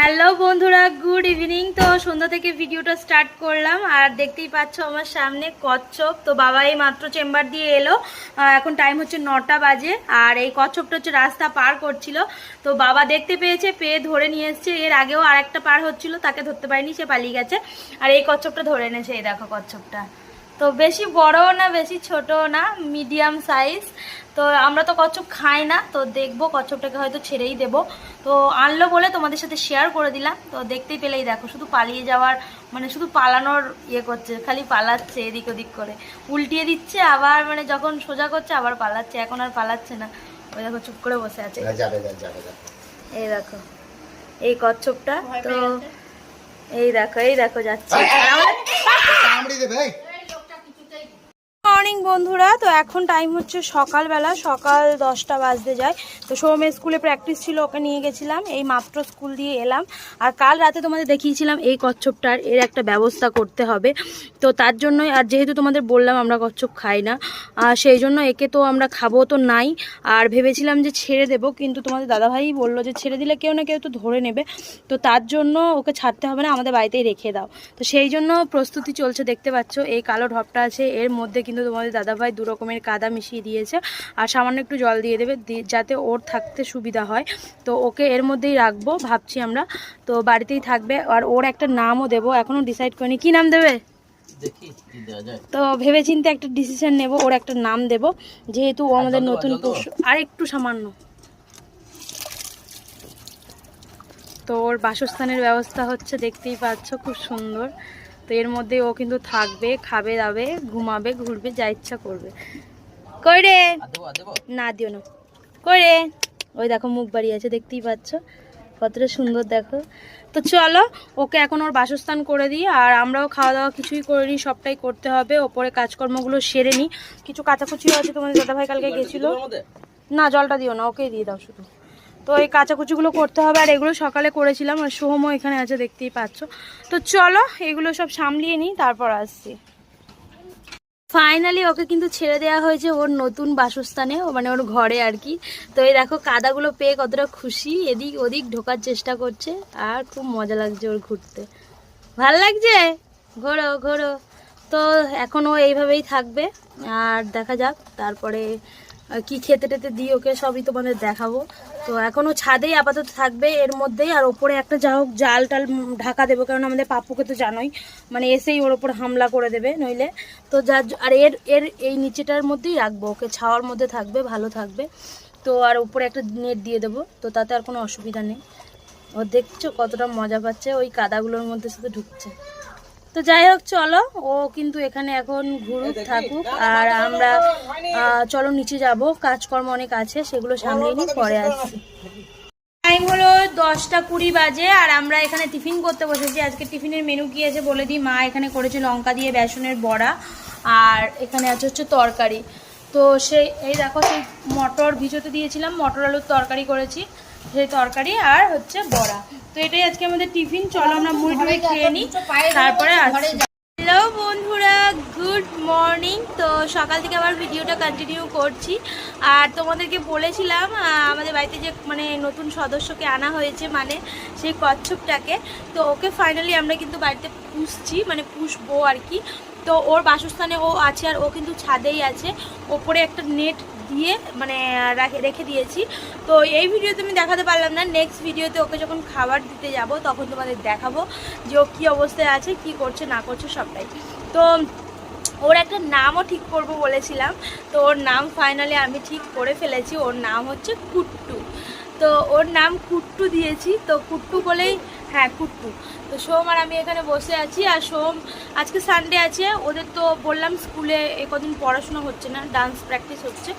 Hello বন্ধুরা, good evening. তো সন্ধ্যা থেকে ভিডিওটা স্টার্ট করলাম আর দেখতেই পাচ্ছ আমার সামনে কচ্ছপ। তো বাবা এই মাত্র চেম্বার দিয়ে এলো, এখন টাইম হচ্ছে 9টা বাজে। আর এই কচ্ছপটা হচ্ছে রাস্তা পার করছিল, তো বাবা দেখতে পেয়েছে, পেয়ে ধরে নিয়ে এসছে। এর আগেও আর একটা পার হচ্ছিল, তাকে ধরতে পারিনি, সে পালিয়ে গেছে। আর এই কচ্ছপটা ধরে এনেছে, এই দেখো কচ্ছপটা। তো বেশি বড়ও না বেশি ছোটও না, মিডিয়াম সাইজ। তো আমরা তো কচ্ছপ খাই না, তো দেখবো কচ্ছপটাকে হয়তো ছেড়েই দেবো। তো আনলো বলে তোমাদের সাথে শেয়ার করে দিলাম। তো দেখতেই পেলেই দেখো, শুধু পালিয়ে যাওয়ার মানে শুধু পালানোর ইয়ে করছে, খালি পালাচ্ছে এদিক ওদিক করে, উল্টিয়ে দিচ্ছে আবার, মানে যখন সোজা করছে আবার পালাচ্ছে। এখন আর পালাচ্ছে না, ওই দেখো চুপ করে বসে আছে। এই দেখো এই কচ্ছপটা, তো এই দেখো যাচ্ছে। মর্নিং বন্ধুরা, তো এখন টাইম হচ্ছে সকালবেলা, সকাল 10টা বাজতে যায়। তো সৌমের স্কুলে প্র্যাকটিস ছিল, ওকে নিয়ে গেছিলাম, এই মাত্র স্কুল দিয়ে এলাম। আর কাল রাতে তোমাদের দেখিয়েছিলাম এই কচ্ছপটার এর একটা ব্যবস্থা করতে হবে। তো তার জন্যই, আর যেহেতু তোমাদের বললাম আমরা কচ্ছপ খাই না, সেই জন্য একে তো আমরা খাবো তো নাই। আর ভেবেছিলাম যে ছেড়ে দেবো, কিন্তু তোমাদের দাদাভাই বললো যে ছেড়ে দিলে কেউ না কেউ তো ধরে নেবে, তো তার জন্য ওকে ছাড়তে হবে না, আমাদের বাড়িতেই রেখে দাও। তো সেই জন্য প্রস্তুতি চলছে। দেখতে পাচ্ছ এই কালো ঢপটা আছে, এর মধ্যে কিন্তু তোমাদের দাদাভাই 2 রকমের কাদা মিশিয়ে দিয়েছে, আর সামান্য একটু জল দিয়ে দেবে, যাতে ওর থাকতে সুবিধা হয়। তো ওকে এর মধ্যেই রাখবো ভাবছি আমরা, তো বাড়িতেই থাকবে। আর ওর একটা নামও দেবো, এখনও ডিসাইড করিনি কি নাম দেবে, তো ভেবেচিন্তে একটা ডিসিশন নেব, ওর একটা নাম দেব, যেহেতু ও আমাদের নতুন পশু। আর একটু সামান্য, তো ওর বাসস্থানের ব্যবস্থা হচ্ছে, দেখতেই পাচ্ছ খুব সুন্দর। তো এর মধ্যে ও কিন্তু থাকবে, খাবে দাবে, ঘুমাবে, ঘুরবে, যা ইচ্ছা করবে। কই রে, না দিও না, কই রে, ওই দেখো মুখ বাড়িয়ে আছে, দেখতেই পাচ্ছ কতটা সুন্দর দেখো। তো চলো ওকে এখন ওর বাসস্থান করে দিই, আর আমরাও খাওয়া দাওয়া কিছুই করে নিই, সবটাই করতে হবে। ওপরে কাজকর্মগুলো সেরে নিই, কিছু কাচাকুচিও আছে, তোমাদের দাদাভাই কালকে গেছিলো। না জলটা দিও না, ওকেই দিয়ে দাও শুধু। তো এই কাচাকুচিগুলো করতে হবে, আর এগুলো সকালে করেছিলাম, আর সোহমও এখানে আছে দেখতেই পাচ্ছ। তো চলো এগুলো সব সামলিয়ে নিই, তারপর আসছি। ফাইনালি ওকে কিন্তু ছেড়ে দেওয়া হয়েছে ওর নতুন বাসস্থানে, মানে ওর ঘরে আর কি। তো এই দেখো কাদাগুলো পেয়ে কতটা খুশি, এদিক ওদিক ঢোকার চেষ্টা করছে, আর খুব মজা লাগছে ওর ঘুরতে। ভাল লাগছে, ঘোরো ঘোরো। তো এখন ও এইভাবেই থাকবে, আর দেখা যাক তারপরে কি খেতে টেতে দিই ওকে, সবই তোমাদের দেখাবো। তো এখনও ছাদেই আপাতত থাকবে এর মধ্যেই, আর ওপরে একটা যা হোক জাল টাল ঢাকা দেবো, কারণ আমাদের পাপ্পুকে তো জানোই, মানে এসেই ওর ওপর হামলা করে দেবে নইলে। তো আর এর এই নিচেটার মধ্যেই রাখবো ওকে, ছাওয়ার মধ্যে থাকবে, ভালো থাকবে। তো আর উপরে একটা নেট দিয়ে দেবো, তো তাতে আর কোনো অসুবিধা নেই। ও দেখছো কতটা মজা পাচ্ছে, ওই কাদাগুলোর মধ্যে শুধু ঢুকছে। তো যাই হোক চলো, ও কিন্তু এখানে এখন ঘুরুক থাকুক, আর আমরা চলো নিচে যাব, কাজকর্ম অনেক আছে, সেগুলো সামলে নিই, পরে আসছি। টাইম হলো 10টা 20 বাজে, আর আমরা এখানে টিফিন করতে বসেছি। আজকে টিফিনের মেনু কি আছে বলে দিই। মা এখানে করেছে লঙ্কা দিয়ে বেসনের বড়া, আর এখানে আছে হচ্ছে তরকারি। তো সেই এই দেখো, সেই মটর ভিজোতে দিয়েছিলাম, মটর আলুর তরকারি করেছি, সেই তরকারি আর হচ্ছে বড়া। তো এটাই আজকে আমাদের টিফিন। চলো আমরা মুড়ি টুড়ি খেয়ে নিই, তারপরে আসছি। হ্যালো বন্ধুরা, গুড মর্নিং। তো সকাল থেকে আবার ভিডিওটা কন্টিনিউ করছি, আর তোমাদেরকে বলেছিলাম আমাদের বাড়িতে যে মানে নতুন সদস্যকে আনা হয়েছে, মানে সেই কচ্ছপটাকে। তো ওকে ফাইনালি আমরা কিন্তু বাড়িতে পুষছি, মানে পুষবো আর কি। তো ওর বাসস্থানে ও আছে, আর ও কিন্তু ছাদেই আছে, ওপরে একটা নেট দিয়ে মানে রেখে দিয়েছি। তো এই ভিডিওতে আমি দেখাতে পারলাম না, নেক্সট ভিডিওতে ওকে যখন খাবার দিতে যাব তখন তোমাদের দেখাবো যে ও কী অবস্থায় আছে, কি করছে না করছে সবটাই। তো ওর একটা নামও ঠিক করব বলেছিলাম, তো ওর নাম ফাইনালি আমি ঠিক করে ফেলেছি। ওর নাম হচ্ছে কুট্টু। তো ওর নাম কুট্টু দিয়েছি, তো কুট্টু বলেই, হ্যাঁ কুট্টু। তো সোম আর আমি এখানে বসে আছি, আর সোম আজকে সানডে আছে, ওদের তো বললাম স্কুলে এই কদিন পড়াশোনা হচ্ছে না, ডান্স প্র্যাকটিস হচ্ছে।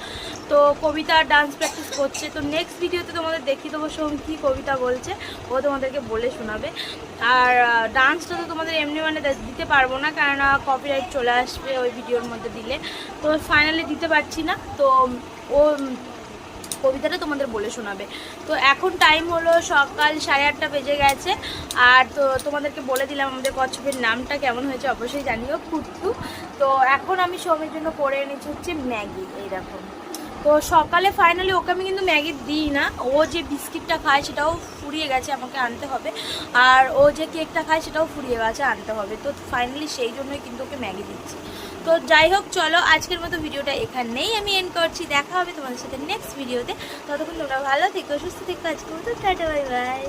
তো কবিতা আর ডান্স প্র্যাকটিস করছে। তো নেক্সট ভিডিওতে তোমাদের দেখিয়ে দেবো সোম কী কবিতা বলছে, ও তোমাদেরকে বলে শোনাবে। আর ডান্সটা তো তোমাদের এমনি মানে দিতে পারবো না, কেননা কপিরাইট চলে আসবে ওই ভিডিওর মধ্যে দিলে, তো ফাইনালি দিতে পারছি না। তো ও কবিতাটা তোমাদের বলে শোনাবে। তো এখন টাইম হলো সকাল 8:30 বেজে গেছে, আর তো তোমাদেরকে বলে দিলাম আমাদের কচ্ছপের নামটা কেমন হয়েছে অবশ্যই জানিও, কুট্টু। তো এখন আমি সোমের জন্য করে এনেছি হচ্ছে ম্যাগি, এইরকম। তো তো সকালে ফাইনালি ওকে আমি কিন্তু ম্যাগি দিই না, ও যে বিস্কিটটা খায় সেটাও ফুরিয়ে গেছে, আমাকে আনতে হবে, আর ও যে কেকটা খায় সেটাও ফুরিয়ে গেছে, আনতে হবে। তো ফাইনালি সেই জন্যই কিন্তু ওকে ম্যাগি দিচ্ছি। তো যাই হোক, চলো আজকের মতো ভিডিওটা এখানেই আমি এন্ড করছি। দেখা হবে তোমাদের সাথে নেক্সট ভিডিওতে। ততক্ষণ তোমরা ভালো থেকো, সুস্থ থেকো। আজকের মতো টাটা, বাই বাই।